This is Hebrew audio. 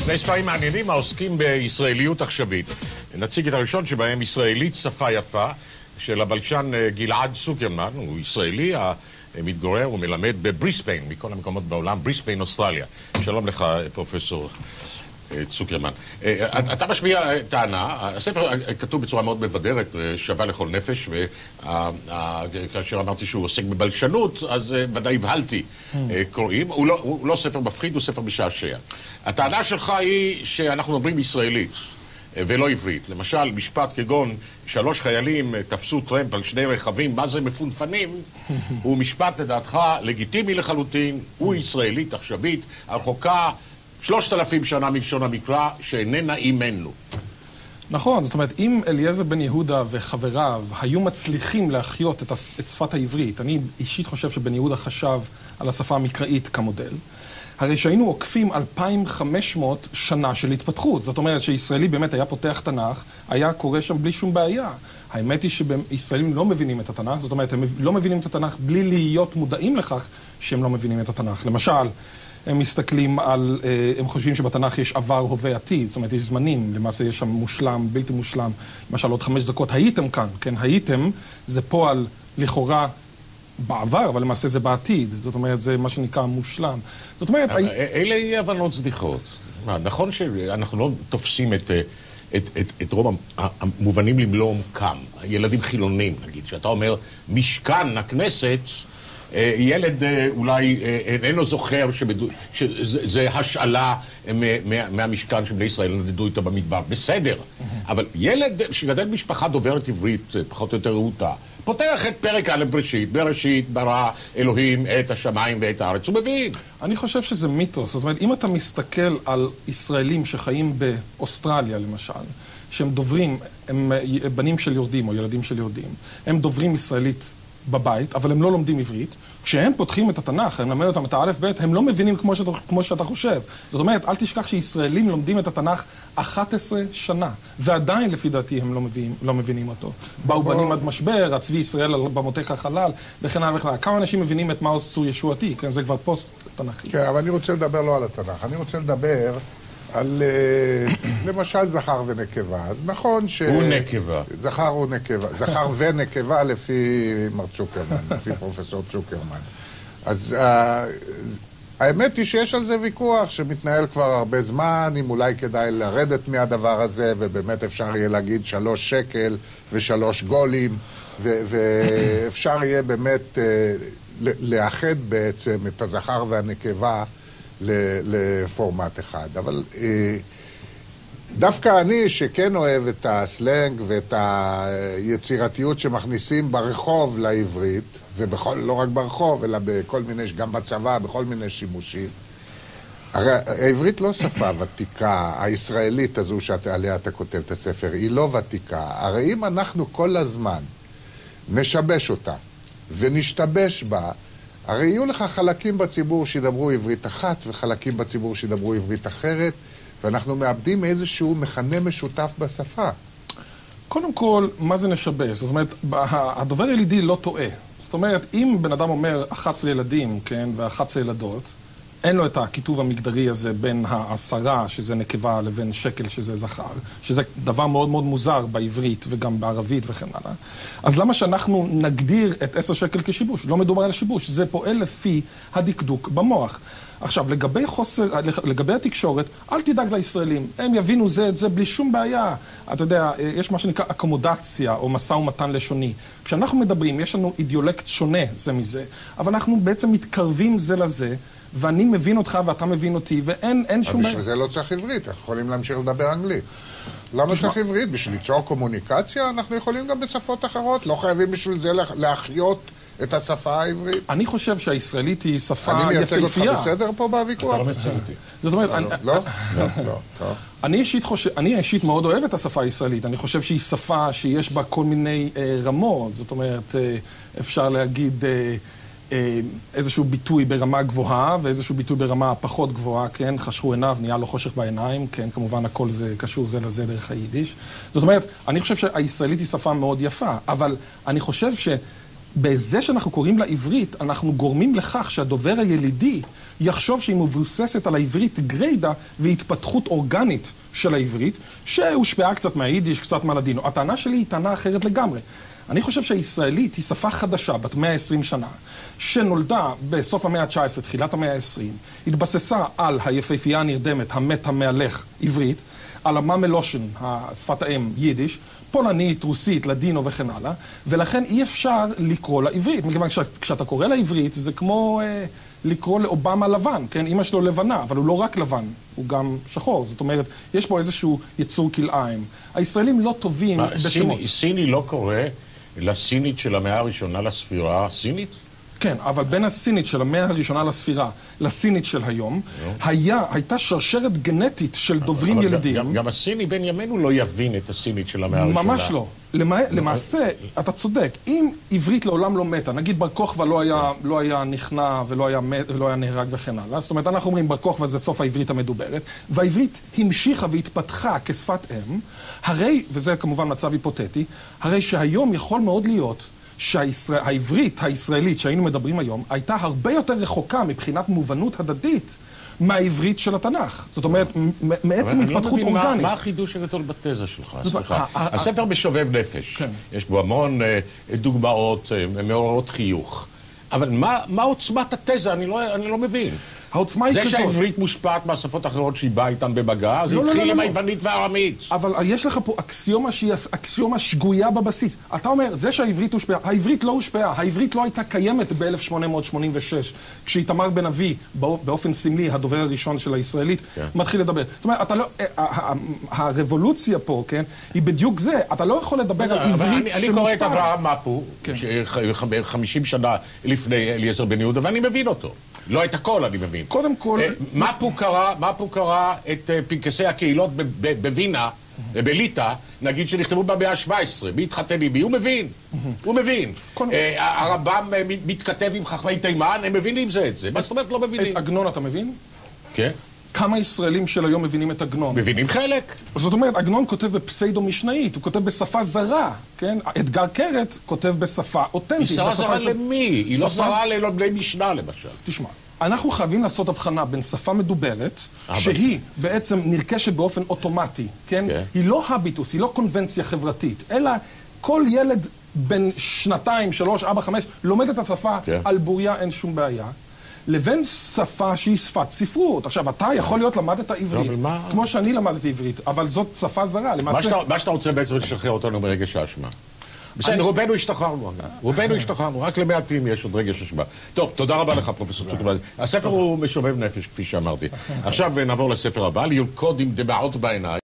שני ספרים מעניינים העוסקים בישראליות עכשווית. נציג את הראשון שבהם ישראלית שפה יפה, של הבלשן גלעד צוקרמן. הוא ישראלי, מתגורר ומלמד בבריסביין, מכל המקומות בעולם, בריסביין, אוסטרליה. שלום לך, פרופסור צוקרמן. אתה משמיע טענה, הספר כתוב בצורה מאוד מבדרת, שווה לכל נפש, וכאשר אמרתי שהוא עוסק בבלשנות, אז ודאי הבהלתי קוראים. הוא לא ספר מפחיד, הוא ספר משעשע. הטענה שלך היא שאנחנו אומרים ישראלית ולא עברית. למשל, משפט כגון 3 חיילים תפסו טרמפ על 2 רכבים, מה זה מפונפנים? הוא משפט לדעתך לגיטימי לחלוטין, הוא ישראלית עכשווית, הרחוקה 3,000 שנה מלשון המקרא, שאיננה אימנו. נכון, זאת אומרת, אם אליעזר בן יהודה וחבריו היו מצליחים להחיות את שפת העברית, אני אישית חושב שבן יהודה חשב על השפה המקראית כמודל, הרי שהיינו עוקפים 2,500 שנה של התפתחות. זאת אומרת שישראלי באמת היה פותח תנ"ך, היה קורא שם בלי שום בעיה. האמת היא שישראלים לא מבינים את התנ"ך, זאת אומרת, הם לא מבינים את התנ"ך בלי להיות מודעים לכך שהם לא מבינים את התנ"ך. למשל, הם מסתכלים על, הם חושבים שבתנ"ך יש עבר, הווה, עתיד, זאת אומרת, יש זמנים, למעשה יש שם מושלם, בלתי מושלם. למשל, עוד 5 דקות, הייתם כאן, כן? הייתם, זה פועל לכאורה בעבר, אבל למעשה זה בעתיד. זאת אומרת, זה מה שנקרא מושלם. זאת אומרת... אלה יהיה הבנות זדיחות. נכון שאנחנו לא תופסים את רוב המובנים למלוא עומקם. ילדים חילונים, נגיד, שאתה אומר, משכן הכנסת, ילד אולי איננו זוכר שזה השאלה מהמשכן שבני ישראל נדדו איתו במדבר. בסדר. אבל ילד שגדל משפחה דוברת עברית, פחות או יותר רהוטה, פותח את פרק א' בראשית, בראשית ברא אלוהים את השמיים ואת הארץ, הוא מבין. אני חושב שזה מיתוס. זאת אומרת, אם אתה מסתכל על ישראלים שחיים באוסטרליה, למשל, שהם דוברים, הם בנים של יורדים או ילדים של יורדים, הם דוברים ישראלית בבית, אבל הם לא לומדים עברית. כשהם פותחים את התנ"ך, הם למדים אותם את האלף בית, הם לא מבינים כמו שאתה חושב. זאת אומרת, אל תשכח שישראלים לומדים את התנ"ך 11 שנה, ועדיין לפי דעתי הם לא מבינים אותו. באו בנים עד משבר, הצבי ישראל במותיך החלל, וכן הלאה וכן הלאה. כמה אנשים מבינים את מעוז צור ישועתי? כן, זה כבר פוסט תנ"כי. כן, אבל אני רוצה לדבר לא על התנ"ך, אני רוצה לדבר על, למשל, זכר ונקבה. אז נכון ש... הוא נקבה. זכר הוא נקבה. זכר ונקבה לפי מר צוקרמן, לפי פרופסור צוקרמן. אז האמת היא שיש על זה ויכוח שמתנהל כבר הרבה זמן, אם אולי כדאי לרדת מהדבר הזה, ובאמת אפשר יהיה להגיד 3 שקל ו3 גולים, ואפשר יהיה באמת לאחד בעצם את הזכר והנקבה לפורמט אחד. אבל דווקא אני שכן אוהב את הסלנג ואת היצירתיות שמכניסים ברחוב לעברית, ולא רק ברחוב, אלא בכל מיני, גם בצבא, בכל מיני שימושים. הרי העברית לא שפה ותיקה, הישראלית הזו שעליה אתה כותב את הספר, היא לא ותיקה. הרי אם אנחנו כל הזמן נשבש אותה ונשתבש בה, הרי יהיו לך חלקים בציבור שידברו עברית אחת, וחלקים בציבור שידברו עברית אחרת, ואנחנו מאבדים איזשהו מכנה משותף בשפה. קודם כל, מה זה נשבש? זאת אומרת, הדובר ילידי לא טועה. זאת אומרת, אם בן אדם אומר 11 ילדים, כן, ו11 ילדות, אין לו את הכיתוב המגדרי הזה בין 10 שזה נקבה לבין שקל שזה זכר, שזה דבר מאוד מאוד מוזר בעברית וגם בערבית וכן הלאה. אז למה שאנחנו נגדיר את 10 שקל כשיבוש? לא מדובר על שיבוש, זה פועל לפי הדקדוק במוח. עכשיו, לגבי התקשורת, אל תדאג לישראלים, הם יבינו זה את זה בלי שום בעיה. אתה יודע, יש מה שנקרא אקומודציה או משא ומתן לשוני. כשאנחנו מדברים, יש לנו אידיאולקט שונה זה מזה, אבל אנחנו בעצם מתקרבים זה לזה, ואני מבין אותך ואתה מבין אותי, ואין שום... אבל בשביל זה לא צריך עברית, אנחנו יכולים להמשיך לדבר אנגלית. למה צריך עברית? בשביל ליצור קומוניקציה, אנחנו יכולים גם בשפות אחרות, לא חייבים בשביל זה להחיות את השפה העברית. אני חושב שהישראלית היא שפה יפהפייה. אני מייצג אותך בסדר פה בוויכוח? אתה לא מייצג אותי. זאת אומרת... לא? לא. אני אישית מאוד אוהב את השפה הישראלית. אני חושב שהיא שפה שיש בה כל מיני רמות. זאת אומרת, אפשר להגיד... איזשהו ביטוי ברמה גבוהה ואיזשהו ביטוי ברמה פחות גבוהה, כן, חשכו עיניו, נהיה לו חושך בעיניים, כן, כמובן הכל זה קשור זה לזה דרך היידיש. זאת אומרת, אני חושב שהישראלית היא שפה מאוד יפה, אבל אני חושב בזה שאנחנו קוראים לעברית, אנחנו גורמים לכך שהדובר הילידי יחשוב שהיא מבוססת על העברית גריידה והתפתחות אורגנית של העברית, שהושפעה קצת מהיידיש, קצת מהלדינו. הטענה שלי היא טענה אחרת לגמרי. אני חושב שהישראלית היא שפה חדשה, בת 120 שנה, שנולדה בסוף המאה ה-19, תחילת המאה ה-20, התבססה על היפהפייה הנרדמת, המת המהלך, עברית, על הממלושן, שפת האם, יידיש, פולנית, רוסית, לדינו וכן הלאה, ולכן אי אפשר לקרוא לעברית. מכיוון כשאתה קורא לעברית, זה כמו לקרוא לאובמה לבן, כן? אמא שלו לבנה, אבל הוא לא רק לבן, הוא גם שחור. זאת אומרת, יש פה איזשהו יצור כלאיים. הישראלים לא טובים בשמות. סיני לא קורא לסינית של המאה הראשונה לספירה סינית? כן, אבל בין הסינית של המאה הראשונה לספירה לסינית של היום, הייתה שרשרת גנטית של דוברים ילידים. גם הסיני בן ימינו לא יבין את הסינית של המאה הראשונה. ממש לא. למעשה, אתה צודק, אם עברית לעולם לא מתה, נגיד בר כוכבא לא היה נכנע ולא היה נהרג וכן הלאה, זאת אומרת, אנחנו אומרים בר כוכבא זה סוף העברית המדוברת, והעברית המשיכה והתפתחה כשפת אם, הרי, וזה כמובן מצב היפותטי, הרי שהיום יכול מאוד להיות שהעברית הישראלית שהיינו מדברים היום הייתה הרבה יותר רחוקה מבחינת מובנות הדדית מהעברית של התנ"ך. זאת אומרת, מעצם התפתחות אורגנית. מה החידוש הגדול בתזה שלך? סליחה. הספר משובב נפש. יש בו המון דוגמאות מעוררות חיוך. אבל מה עוצמת התזה? אני לא מבין. העוצמה היא כזאת. זה שהעברית מושפעת מהשפות אחרות שהיא באה איתן במגע, זה התחיל עם היוונית והארמית. אבל יש לך פה אקסיומה שהיא אקסיומה שגויה בבסיס. אתה אומר, זה שהעברית הושפעה, העברית לא הושפעה, העברית לא הייתה קיימת ב-1886, כשאיתמר בן אבי, באופן סמלי, הדובר הראשון של הישראלית, מתחיל לדבר. זאת אומרת, הרבולוציה פה, כן, היא בדיוק זה. אתה לא יכול לדבר על עברית שמושפעה. אני קורא את אברהם מפו, 50 שנה לפני אליעזר בן יהודה, ואני מבין אותו. לא את הכל, אני מבין. קודם כל... מפו קרא את פנקסי הקהילות בווינה, בליטא, נגיד שנכתבו במאה ה-17. מי התחתן עם מי? הוא מבין. הוא מבין. הרמב"ם מתכתב עם חכמי תימן, הם מבינים זה את זה. מה זאת אומרת לא מבינים? את עגנון אתה מבין? כן. כמה ישראלים של היום מבינים את עגנון? מבינים חלק. זאת אומרת, עגנון כותב בפסאודו-משנאית, הוא כותב בשפה זרה, כן? אתגר קרת כותב בשפה אותנטית. היא זרה למי? היא לא זרה לבני משנה, למשל. תשמע, אנחנו חייבים לעשות הבחנה בין שפה מדוברת, שהיא בעצם נרכשת באופן אוטומטי, כן? היא לא הביטוס, היא לא קונבנציה חברתית, אלא כל ילד בן 2, 3, 4, 5 לומד את השפה על בוריה, אין שום בעיה. לבין שפה שהיא שפת ספרות. עכשיו, אתה יכול להיות למדת עברית, כמו שאני למדתי עברית, אבל זאת שפה זרה. מה שאתה רוצה בעצם לשחרר אותנו מרגש האשמה. בסדר, רובנו השתחררנו, רק למעטים יש עוד רגש אשמה. טוב, תודה רבה לך, פרופסור צוקרמן. הספר הוא משובב נפש, כפי שאמרתי. עכשיו נעבור לספר הבא, לרקוד עם דמעות בעיניים.